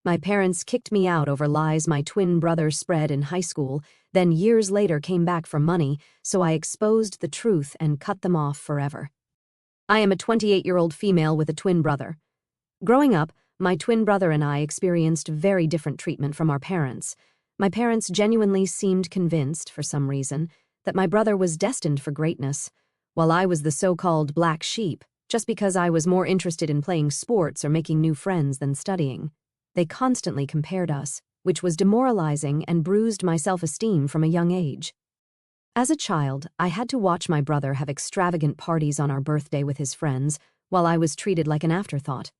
My parents kicked me out over lies my twin brother spread in high school, then years later came back for money, so I exposed the truth and cut them off forever. I am a 28-year-old female with a twin brother. Growing up, my twin brother and I experienced very different treatment from our parents. My parents genuinely seemed convinced, for some reason, that my brother was destined for greatness, while I was the so-called black sheep, just because I was more interested in playing sports or making new friends than studying. They constantly compared us, which was demoralizing and bruised my self-esteem from a young age. As a child, I had to watch my brother have extravagant parties on our birthday with his friends, while I was treated like an afterthought.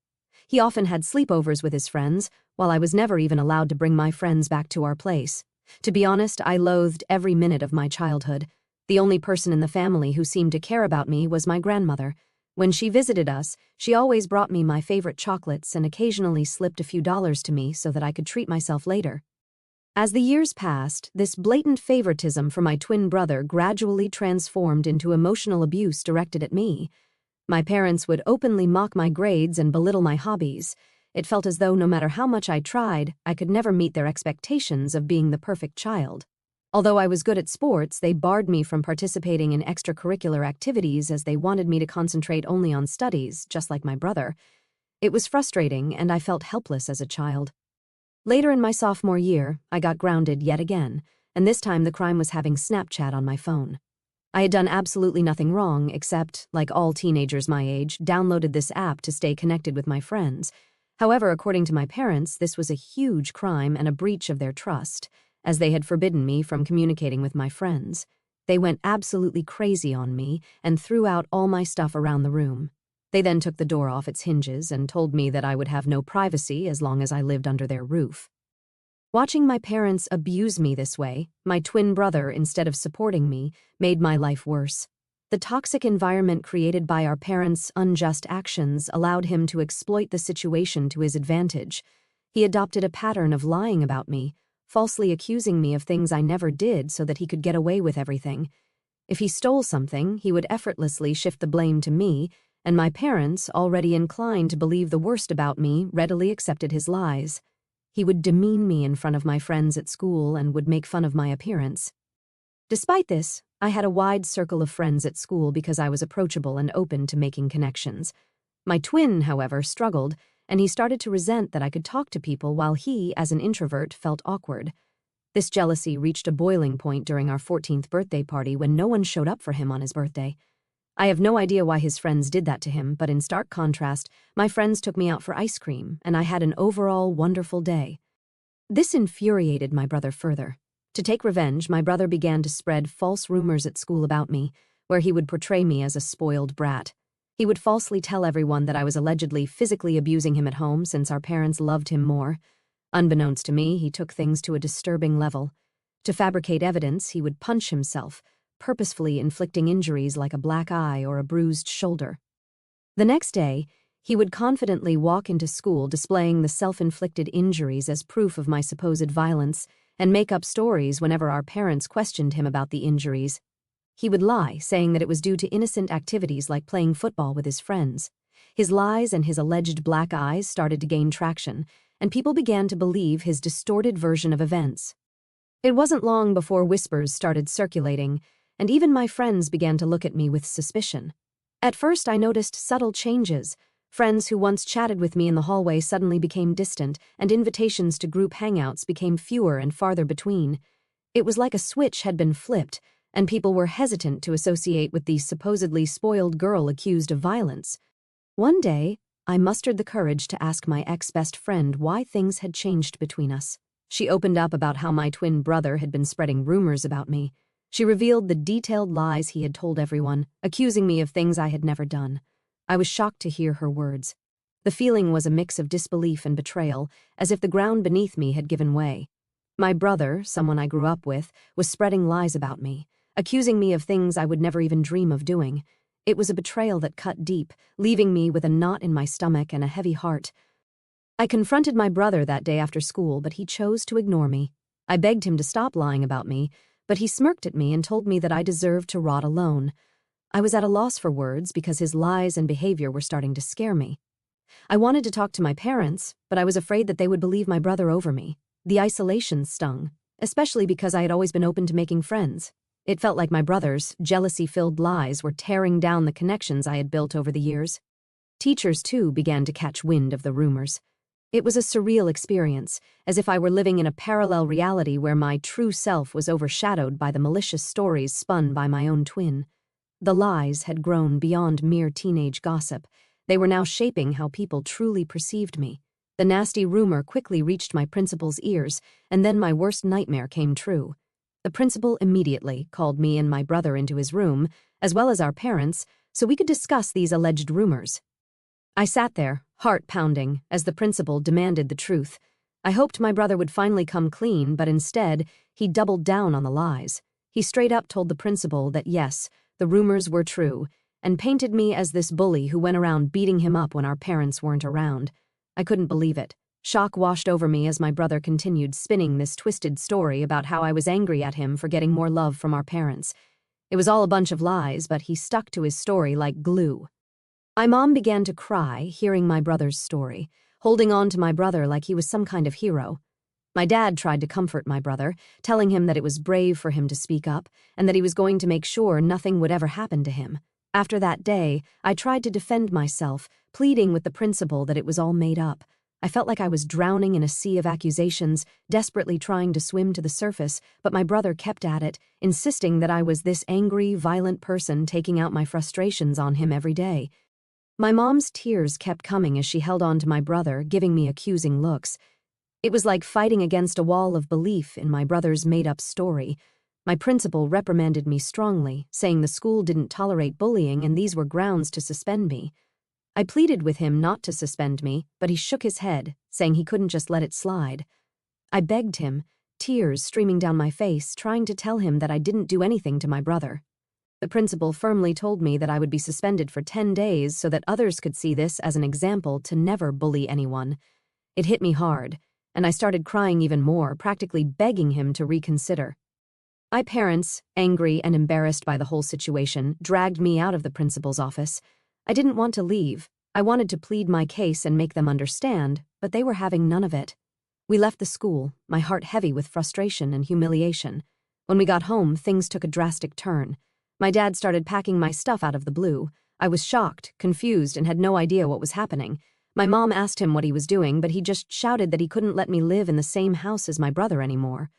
He often had sleepovers with his friends, while I was never even allowed to bring my friends back to our place. To be honest, I loathed every minute of my childhood. The only person in the family who seemed to care about me was my grandmother. When she visited us, she always brought me my favorite chocolates and occasionally slipped a few dollars to me so that I could treat myself later. As the years passed, this blatant favoritism for my twin brother gradually transformed into emotional abuse directed at me. My parents would openly mock my grades and belittle my hobbies. It felt as though no matter how much I tried, I could never meet their expectations of being the perfect child. Although I was good at sports, they barred me from participating in extracurricular activities as they wanted me to concentrate only on studies, just like my brother. It was frustrating, and I felt helpless as a child. Later in my sophomore year, I got grounded yet again, and this time the crime was having Snapchat on my phone. I had done absolutely nothing wrong except, like all teenagers my age, downloaded this app to stay connected with my friends. However, according to my parents, this was a huge crime and a breach of their trust, as they had forbidden me from communicating with my friends. They went absolutely crazy on me and threw out all my stuff around the room. They then took the door off its hinges and told me that I would have no privacy as long as I lived under their roof. Watching my parents abuse me this way, my twin brother, instead of supporting me, made my life worse. The toxic environment created by our parents' unjust actions allowed him to exploit the situation to his advantage. He adopted a pattern of lying about me, falsely accusing me of things I never did so that he could get away with everything. If he stole something, he would effortlessly shift the blame to me, and my parents, already inclined to believe the worst about me, readily accepted his lies. He would demean me in front of my friends at school and would make fun of my appearance. Despite this, I had a wide circle of friends at school because I was approachable and open to making connections. My twin, however, struggled, and he started to resent that I could talk to people while he, as an introvert, felt awkward. This jealousy reached a boiling point during our 14th birthday party when no one showed up for him on his birthday. I have no idea why his friends did that to him, but in stark contrast, my friends took me out for ice cream, and I had an overall wonderful day. This infuriated my brother further. To take revenge, my brother began to spread false rumors at school about me, where he would portray me as a spoiled brat. He would falsely tell everyone that I was allegedly physically abusing him at home since our parents loved him more. Unbeknownst to me, he took things to a disturbing level. To fabricate evidence, he would punch himself, purposefully inflicting injuries like a black eye or a bruised shoulder. The next day, he would confidently walk into school displaying the self-inflicted injuries as proof of my supposed violence and make up stories whenever our parents questioned him about the injuries. He would lie, saying that it was due to innocent activities like playing football with his friends. His lies and his alleged black eyes started to gain traction, and people began to believe his distorted version of events. It wasn't long before whispers started circulating, and even my friends began to look at me with suspicion. At first, I noticed subtle changes. Friends who once chatted with me in the hallway suddenly became distant, and invitations to group hangouts became fewer and farther between. It was like a switch had been flipped, and people were hesitant to associate with the supposedly spoiled girl accused of violence. One day, I mustered the courage to ask my ex-best friend why things had changed between us. She opened up about how my twin brother had been spreading rumors about me. She revealed the detailed lies he had told everyone, accusing me of things I had never done. I was shocked to hear her words. The feeling was a mix of disbelief and betrayal, as if the ground beneath me had given way. My brother, someone I grew up with, was spreading lies about me, accusing me of things I would never even dream of doing. It was a betrayal that cut deep, leaving me with a knot in my stomach and a heavy heart. I confronted my brother that day after school, but he chose to ignore me. I begged him to stop lying about me, but he smirked at me and told me that I deserved to rot alone. I was at a loss for words because his lies and behavior were starting to scare me. I wanted to talk to my parents, but I was afraid that they would believe my brother over me. The isolation stung, especially because I had always been open to making friends. It felt like my brother's jealousy-filled lies were tearing down the connections I had built over the years. Teachers, too, began to catch wind of the rumors. It was a surreal experience, as if I were living in a parallel reality where my true self was overshadowed by the malicious stories spun by my own twin. The lies had grown beyond mere teenage gossip. They were now shaping how people truly perceived me. The nasty rumor quickly reached my principal's ears, and then my worst nightmare came true. The principal immediately called me and my brother into his room, as well as our parents, so we could discuss these alleged rumors. I sat there, heart pounding, as the principal demanded the truth. I hoped my brother would finally come clean, but instead, he doubled down on the lies. He straight up told the principal that yes, the rumors were true, and painted me as this bully who went around beating him up when our parents weren't around. I couldn't believe it. Shock washed over me as my brother continued spinning this twisted story about how I was angry at him for getting more love from our parents. It was all a bunch of lies, but he stuck to his story like glue. My mom began to cry, hearing my brother's story, holding on to my brother like he was some kind of hero. My dad tried to comfort my brother, telling him that it was brave for him to speak up and that he was going to make sure nothing would ever happen to him. After that day, I tried to defend myself, pleading with the principal that it was all made up. I felt like I was drowning in a sea of accusations, desperately trying to swim to the surface, but my brother kept at it, insisting that I was this angry, violent person taking out my frustrations on him every day. My mom's tears kept coming as she held on to my brother, giving me accusing looks. It was like fighting against a wall of belief in my brother's made-up story. My principal reprimanded me strongly, saying the school didn't tolerate bullying and these were grounds to suspend me. I pleaded with him not to suspend me, but he shook his head, saying he couldn't just let it slide. I begged him, tears streaming down my face, trying to tell him that I didn't do anything to my brother. The principal firmly told me that I would be suspended for 10 days so that others could see this as an example to never bully anyone. It hit me hard, and I started crying even more, practically begging him to reconsider. My parents, angry and embarrassed by the whole situation, dragged me out of the principal's office. I didn't want to leave. I wanted to plead my case and make them understand, but they were having none of it. We left the school, my heart heavy with frustration and humiliation. When we got home, things took a drastic turn. My dad started packing my stuff out of the blue. I was shocked, confused, and had no idea what was happening. My mom asked him what he was doing, but he just shouted that he couldn't let me live in the same house as my brother anymore.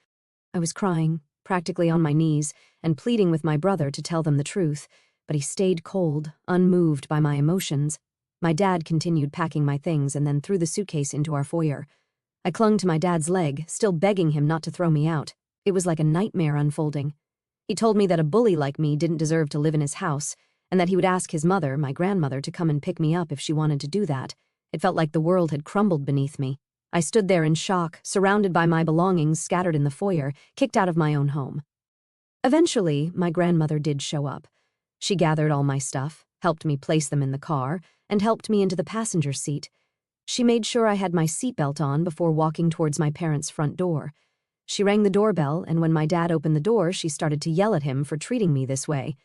I was crying, practically on my knees, and pleading with my brother to tell them the truth, but he stayed cold, unmoved by my emotions. My dad continued packing my things and then threw the suitcase into our foyer. I clung to my dad's leg, still begging him not to throw me out. It was like a nightmare unfolding. He told me that a bully like me didn't deserve to live in his house, and that he would ask his mother, my grandmother, to come and pick me up if she wanted to do that. It felt like the world had crumbled beneath me. I stood there in shock, surrounded by my belongings scattered in the foyer, kicked out of my own home. Eventually, my grandmother did show up. She gathered all my stuff, helped me place them in the car, and helped me into the passenger seat. She made sure I had my seatbelt on before walking towards my parents' front door. She rang the doorbell, and when my dad opened the door, she started to yell at him for treating me this way.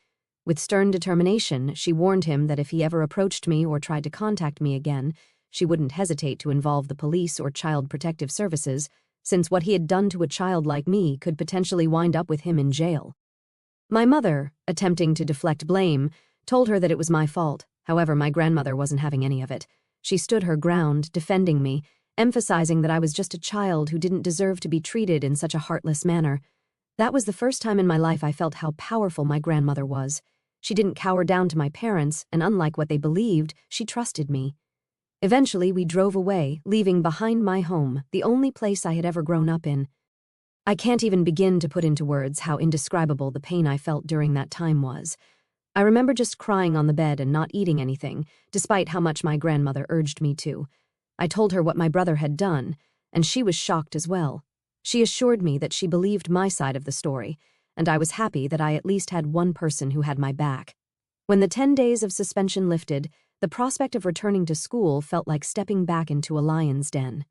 With stern determination, she warned him that if he ever approached me or tried to contact me again, she wouldn't hesitate to involve the police or Child Protective Services, since what he had done to a child like me could potentially wind up with him in jail. My mother, attempting to deflect blame, told her that it was my fault. However, my grandmother wasn't having any of it. She stood her ground, defending me, emphasizing that I was just a child who didn't deserve to be treated in such a heartless manner. That was the first time in my life I felt how powerful my grandmother was. She didn't cower down to my parents, and unlike what they believed, she trusted me. Eventually, we drove away, leaving behind my home, the only place I had ever grown up in. I can't even begin to put into words how indescribable the pain I felt during that time was. I remember just crying on the bed and not eating anything, despite how much my grandmother urged me to. I told her what my brother had done, and she was shocked as well. She assured me that she believed my side of the story, and I was happy that I at least had one person who had my back. When the 10 days of suspension lifted, the prospect of returning to school felt like stepping back into a lion's den.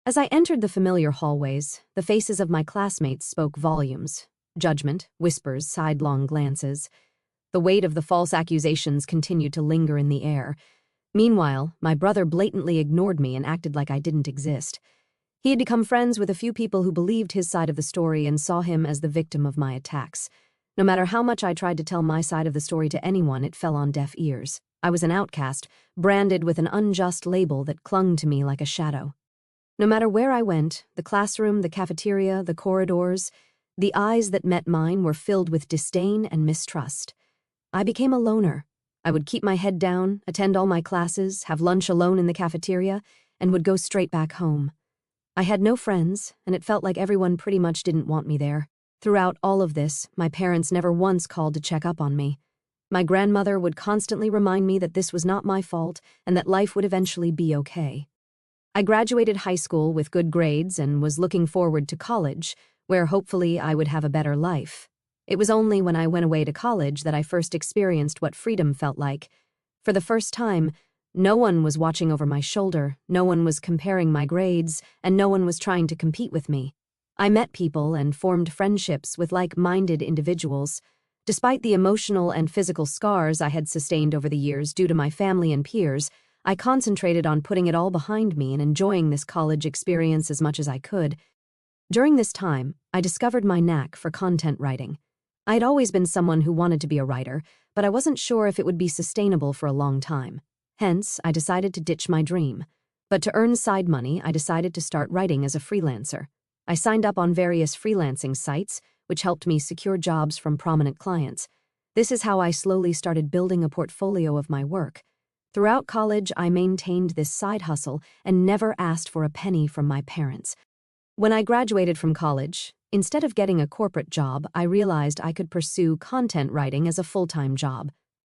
As I entered the familiar hallways, the faces of my classmates spoke volumes. Judgment, whispers, sidelong glances. The weight of the false accusations continued to linger in the air. Meanwhile, my brother blatantly ignored me and acted like I didn't exist. He had become friends with a few people who believed his side of the story and saw him as the victim of my attacks. No matter how much I tried to tell my side of the story to anyone, it fell on deaf ears. I was an outcast, branded with an unjust label that clung to me like a shadow. No matter where I went, the classroom, the cafeteria, the corridors, the eyes that met mine were filled with disdain and mistrust. I became a loner. I would keep my head down, attend all my classes, have lunch alone in the cafeteria, and would go straight back home. I had no friends, and it felt like everyone pretty much didn't want me there. Throughout all of this, my parents never once called to check up on me. My grandmother would constantly remind me that this was not my fault and that life would eventually be okay. I graduated high school with good grades and was looking forward to college, where hopefully I would have a better life. It was only when I went away to college that I first experienced what freedom felt like. For the first time, no one was watching over my shoulder, no one was comparing my grades, and no one was trying to compete with me. I met people and formed friendships with like-minded individuals. Despite the emotional and physical scars I had sustained over the years due to my family and peers, I concentrated on putting it all behind me and enjoying this college experience as much as I could. During this time, I discovered my knack for content writing. I had always been someone who wanted to be a writer, but I wasn't sure if it would be sustainable for a long time. Hence, I decided to ditch my dream. But to earn side money, I decided to start writing as a freelancer. I signed up on various freelancing sites, which helped me secure jobs from prominent clients. This is how I slowly started building a portfolio of my work. Throughout college, I maintained this side hustle and never asked for a penny from my parents. When I graduated from college, instead of getting a corporate job, I realized I could pursue content writing as a full-time job.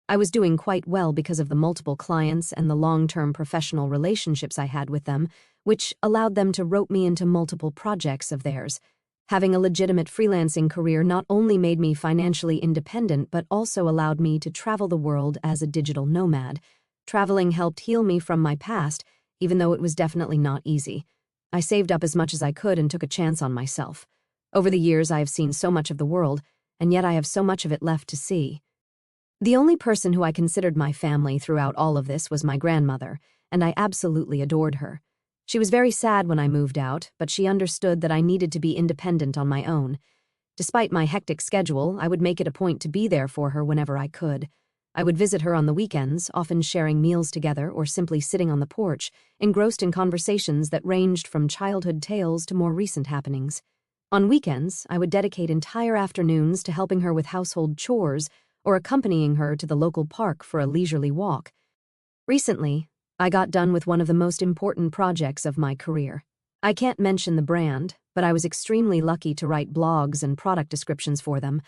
I was doing quite well because of the multiple clients and the long-term professional relationships I had with them, which allowed them to rope me into multiple projects of theirs. Having a legitimate freelancing career not only made me financially independent but also allowed me to travel the world as a digital nomad. Traveling helped heal me from my past, even though it was definitely not easy. I saved up as much as I could and took a chance on myself. Over the years, I have seen so much of the world, and yet I have so much of it left to see. The only person who I considered my family throughout all of this was my grandmother, and I absolutely adored her. She was very sad when I moved out, but she understood that I needed to be independent on my own. Despite my hectic schedule, I would make it a point to be there for her whenever I could. I would visit her on the weekends, often sharing meals together or simply sitting on the porch, engrossed in conversations that ranged from childhood tales to more recent happenings. On weekends, I would dedicate entire afternoons to helping her with household chores or accompanying her to the local park for a leisurely walk. Recently, I got done with one of the most important projects of my career. I can't mention the brand, but I was extremely lucky to write blogs and product descriptions for them.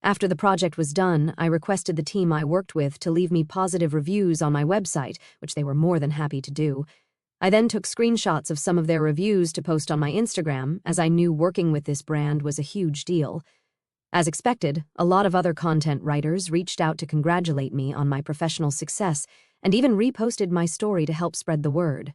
After the project was done, I requested the team I worked with to leave me positive reviews on my website, which they were more than happy to do. I then took screenshots of some of their reviews to post on my Instagram, as I knew working with this brand was a huge deal. As expected, a lot of other content writers reached out to congratulate me on my professional success and even reposted my story to help spread the word.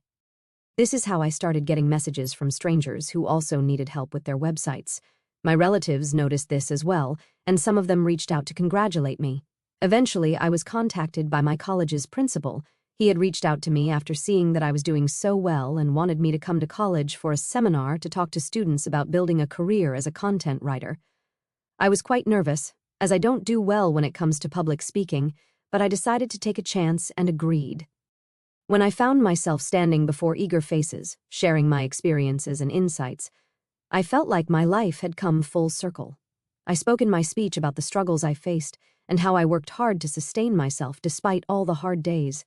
This is how I started getting messages from strangers who also needed help with their websites. My relatives noticed this as well, and some of them reached out to congratulate me. Eventually, I was contacted by my college's principal. He had reached out to me after seeing that I was doing so well and wanted me to come to college for a seminar to talk to students about building a career as a content writer. I was quite nervous, as I don't do well when it comes to public speaking, but I decided to take a chance and agreed. When I found myself standing before eager faces, sharing my experiences and insights, I felt like my life had come full circle. I spoke in my speech about the struggles I faced and how I worked hard to sustain myself despite all the hard days.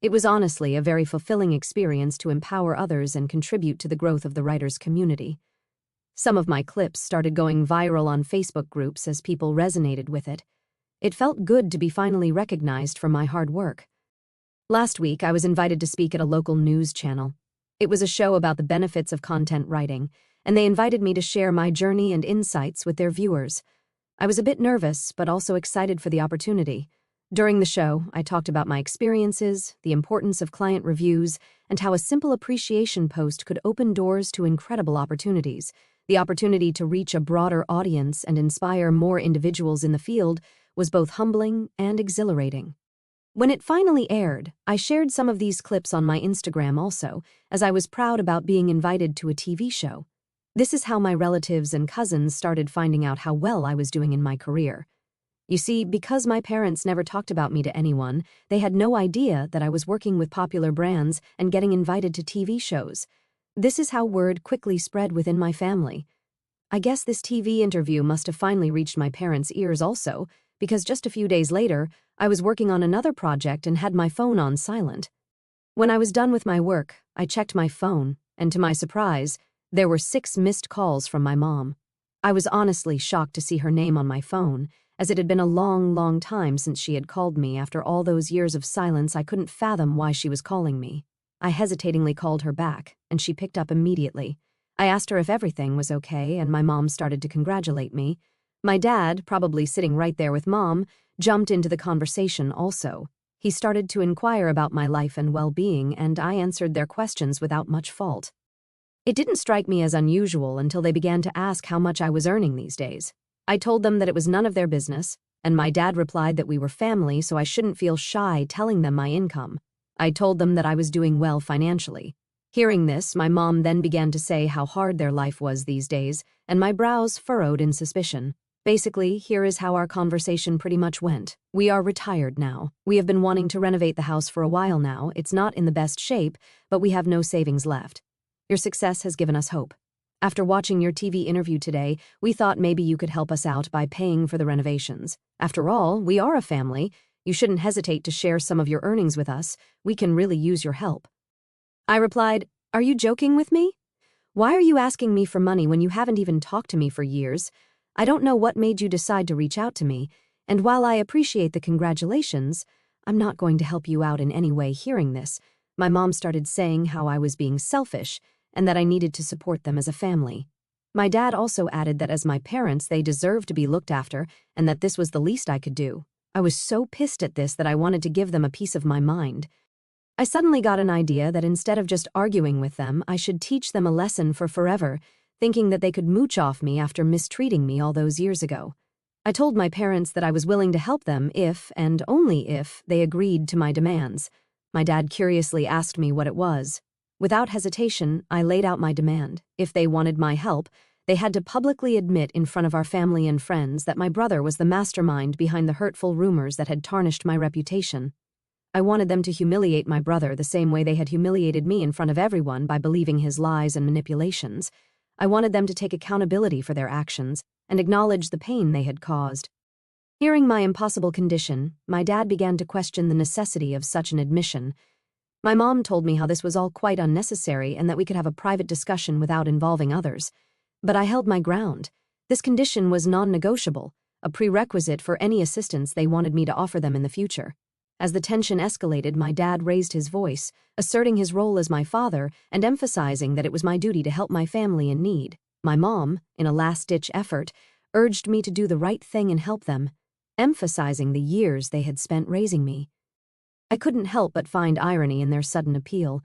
It was honestly a very fulfilling experience to empower others and contribute to the growth of the writers' community. Some of my clips started going viral on Facebook groups as people resonated with it. It felt good to be finally recognized for my hard work. Last week, I was invited to speak at a local news channel. It was a show about the benefits of content writing, and they invited me to share my journey and insights with their viewers. I was a bit nervous, but also excited for the opportunity. During the show, I talked about my experiences, the importance of client reviews, and how a simple appreciation post could open doors to incredible opportunities. The opportunity to reach a broader audience and inspire more individuals in the field was both humbling and exhilarating. When it finally aired, I shared some of these clips on my Instagram also, as I was proud about being invited to a TV show. This is how my relatives and cousins started finding out how well I was doing in my career. You see, because my parents never talked about me to anyone, they had no idea that I was working with popular brands and getting invited to TV shows. This is how word quickly spread within my family. I guess this TV interview must have finally reached my parents' ears also, because just a few days later, I was working on another project and had my phone on silent. When I was done with my work, I checked my phone, and to my surprise, there were 6 missed calls from my mom. I was honestly shocked to see her name on my phone, as it had been a long, long time since she had called me. After all those years of silence, I couldn't fathom why she was calling me. I hesitatingly called her back, and she picked up immediately. I asked her if everything was okay, and my mom started to congratulate me. My dad, probably sitting right there with Mom, jumped into the conversation also. He started to inquire about my life and well-being, and I answered their questions without much fault. It didn't strike me as unusual until they began to ask how much I was earning these days. I told them that it was none of their business, and my dad replied that we were family, so I shouldn't feel shy telling them my income. I told them that I was doing well financially. Hearing this, my mom then began to say how hard their life was these days, and my brows furrowed in suspicion. Basically, here is how our conversation pretty much went. We are retired now. We have been wanting to renovate the house for a while now. It's not in the best shape, but we have no savings left. Your success has given us hope. After watching your TV interview today, we thought maybe you could help us out by paying for the renovations. After all, we are a family. You shouldn't hesitate to share some of your earnings with us. We can really use your help. I replied, "Are you joking with me? Why are you asking me for money when you haven't even talked to me for years? I don't know what made you decide to reach out to me, and while I appreciate the congratulations, I'm not going to help you out in any way." Hearing this, my mom started saying how I was being selfish and that I needed to support them as a family. My dad also added that as my parents, they deserved to be looked after and that this was the least I could do. I was so pissed at this that I wanted to give them a piece of my mind. I suddenly got an idea that instead of just arguing with them, I should teach them a lesson for forever, thinking that they could mooch off me after mistreating me all those years ago. I told my parents that I was willing to help them if, and only if, they agreed to my demands. My dad curiously asked me what it was. Without hesitation, I laid out my demand. If they wanted my help, they had to publicly admit in front of our family and friends that my brother was the mastermind behind the hurtful rumors that had tarnished my reputation. I wanted them to humiliate my brother the same way they had humiliated me in front of everyone by believing his lies and manipulations. I wanted them to take accountability for their actions and acknowledge the pain they had caused. Hearing my impossible condition, my dad began to question the necessity of such an admission. My mom told me how this was all quite unnecessary and that we could have a private discussion without involving others. But I held my ground. This condition was non-negotiable, a prerequisite for any assistance they wanted me to offer them in the future. As the tension escalated, my dad raised his voice, asserting his role as my father and emphasizing that it was my duty to help my family in need. My mom, in a last-ditch effort, urged me to do the right thing and help them, emphasizing the years they had spent raising me. I couldn't help but find irony in their sudden appeal.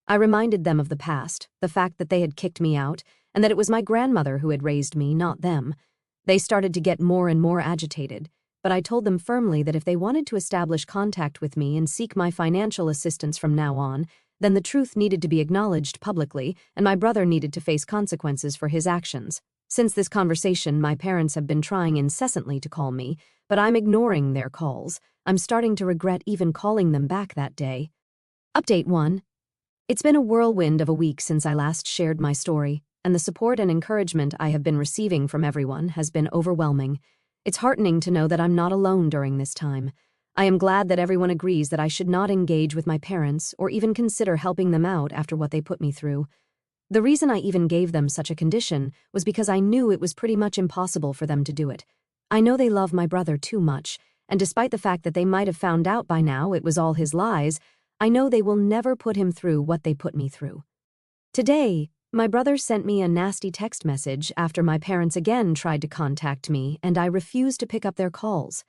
I reminded them of the past, the fact that they had kicked me out, and that it was my grandmother who had raised me, not them. They started to get more and more agitated, but I told them firmly that if they wanted to establish contact with me and seek my financial assistance from now on, then the truth needed to be acknowledged publicly, and my brother needed to face consequences for his actions. Since this conversation, my parents have been trying incessantly to call me, but I'm ignoring their calls. I'm starting to regret even calling them back that day. Update 1. It's been a whirlwind of a week since I last shared my story, and the support and encouragement I have been receiving from everyone has been overwhelming. It's heartening to know that I'm not alone during this time. I am glad that everyone agrees that I should not engage with my parents or even consider helping them out after what they put me through. The reason I even gave them such a condition was because I knew it was pretty much impossible for them to do it. I know they love my brother too much, and despite the fact that they might have found out by now it was all his lies, I know they will never put him through what they put me through. Today, my brother sent me a nasty text message after my parents again tried to contact me, and I refused to pick up their calls.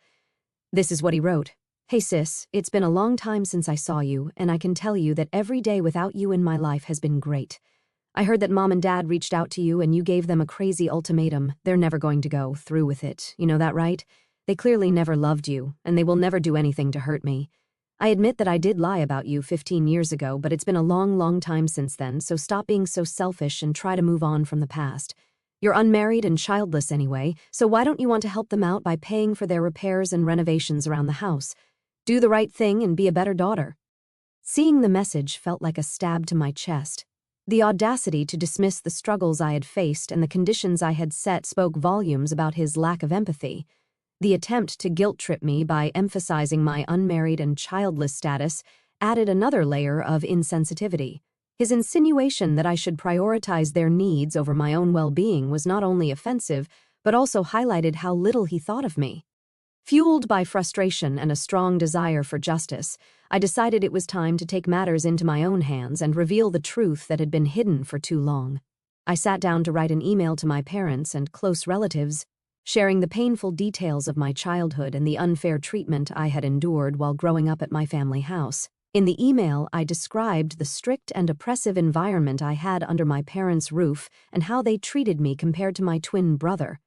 This is what he wrote. "Hey sis, it's been a long time since I saw you, and I can tell you that every day without you in my life has been great. I heard that Mom and Dad reached out to you and you gave them a crazy ultimatum. They're never going to go through with it. You know that, right? They clearly never loved you, and they will never do anything to hurt me. I admit that I did lie about you 15 years ago, but it's been a long, long time since then, so stop being so selfish and try to move on from the past. You're unmarried and childless anyway, so why don't you want to help them out by paying for their repairs and renovations around the house? Do the right thing and be a better daughter. Seeing the message felt like a stab to my chest. The audacity to dismiss the struggles I had faced and the conditions I had set spoke volumes about his lack of empathy. The attempt to guilt-trip me by emphasizing my unmarried and childless status added another layer of insensitivity. His insinuation that I should prioritize their needs over my own well-being was not only offensive, but also highlighted how little he thought of me. Fueled by frustration and a strong desire for justice, I decided it was time to take matters into my own hands and reveal the truth that had been hidden for too long. I sat down to write an email to my parents and close relatives, sharing the painful details of my childhood and the unfair treatment I had endured while growing up at my family house. In the email, I described the strict and oppressive environment I had under my parents' roof and how they treated me compared to my twin brother.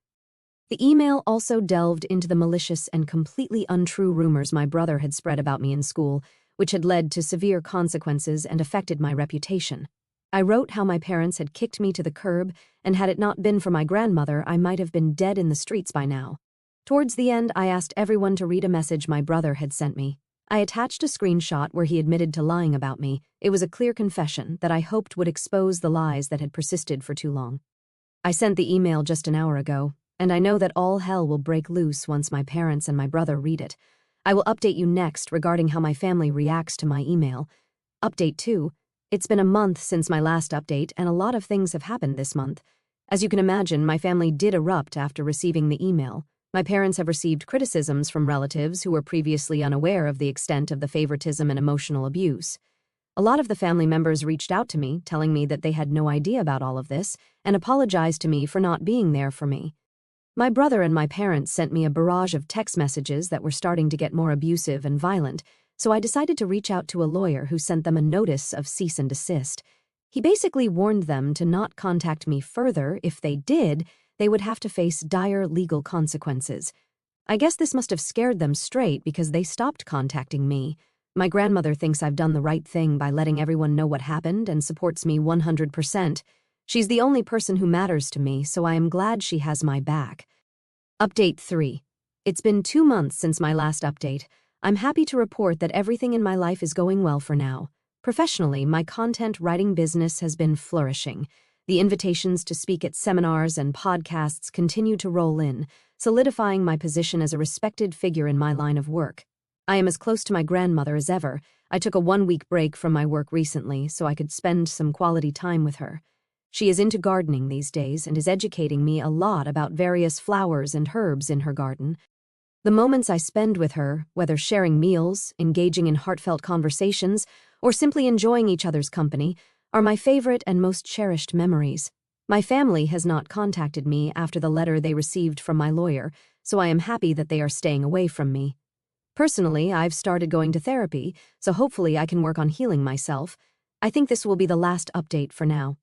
The email also delved into the malicious and completely untrue rumors my brother had spread about me in school, which had led to severe consequences and affected my reputation. I wrote how my parents had kicked me to the curb, and had it not been for my grandmother, I might have been dead in the streets by now. Towards the end, I asked everyone to read a message my brother had sent me. I attached a screenshot where he admitted to lying about me. It was a clear confession that I hoped would expose the lies that had persisted for too long. I sent the email just an hour ago, and I know that all hell will break loose once my parents and my brother read it. I will update you next regarding how my family reacts to my email. Update 2. It's been a month since my last update, and a lot of things have happened this month. As you can imagine, my family did erupt after receiving the email. My parents have received criticisms from relatives who were previously unaware of the extent of the favoritism and emotional abuse. A lot of the family members reached out to me, telling me that they had no idea about all of this, and apologized to me for not being there for me. My brother and my parents sent me a barrage of text messages that were starting to get more abusive and violent, so I decided to reach out to a lawyer who sent them a notice of cease and desist. He basically warned them to not contact me further. If they did, they would have to face dire legal consequences. I guess this must have scared them straight because they stopped contacting me. My grandmother thinks I've done the right thing by letting everyone know what happened and supports me 100%. She's the only person who matters to me, so I am glad she has my back. Update 3. It's been 2 months since my last update. I'm happy to report that everything in my life is going well for now. Professionally, my content writing business has been flourishing. The invitations to speak at seminars and podcasts continue to roll in, solidifying my position as a respected figure in my line of work. I am as close to my grandmother as ever. I took a 1-week break from my work recently so I could spend some quality time with her. She is into gardening these days and is educating me a lot about various flowers and herbs in her garden. The moments I spend with her, whether sharing meals, engaging in heartfelt conversations, or simply enjoying each other's company, are my favorite and most cherished memories. My family has not contacted me after the letter they received from my lawyer, so I am happy that they are staying away from me. Personally, I've started going to therapy, so hopefully I can work on healing myself. I think this will be the last update for now.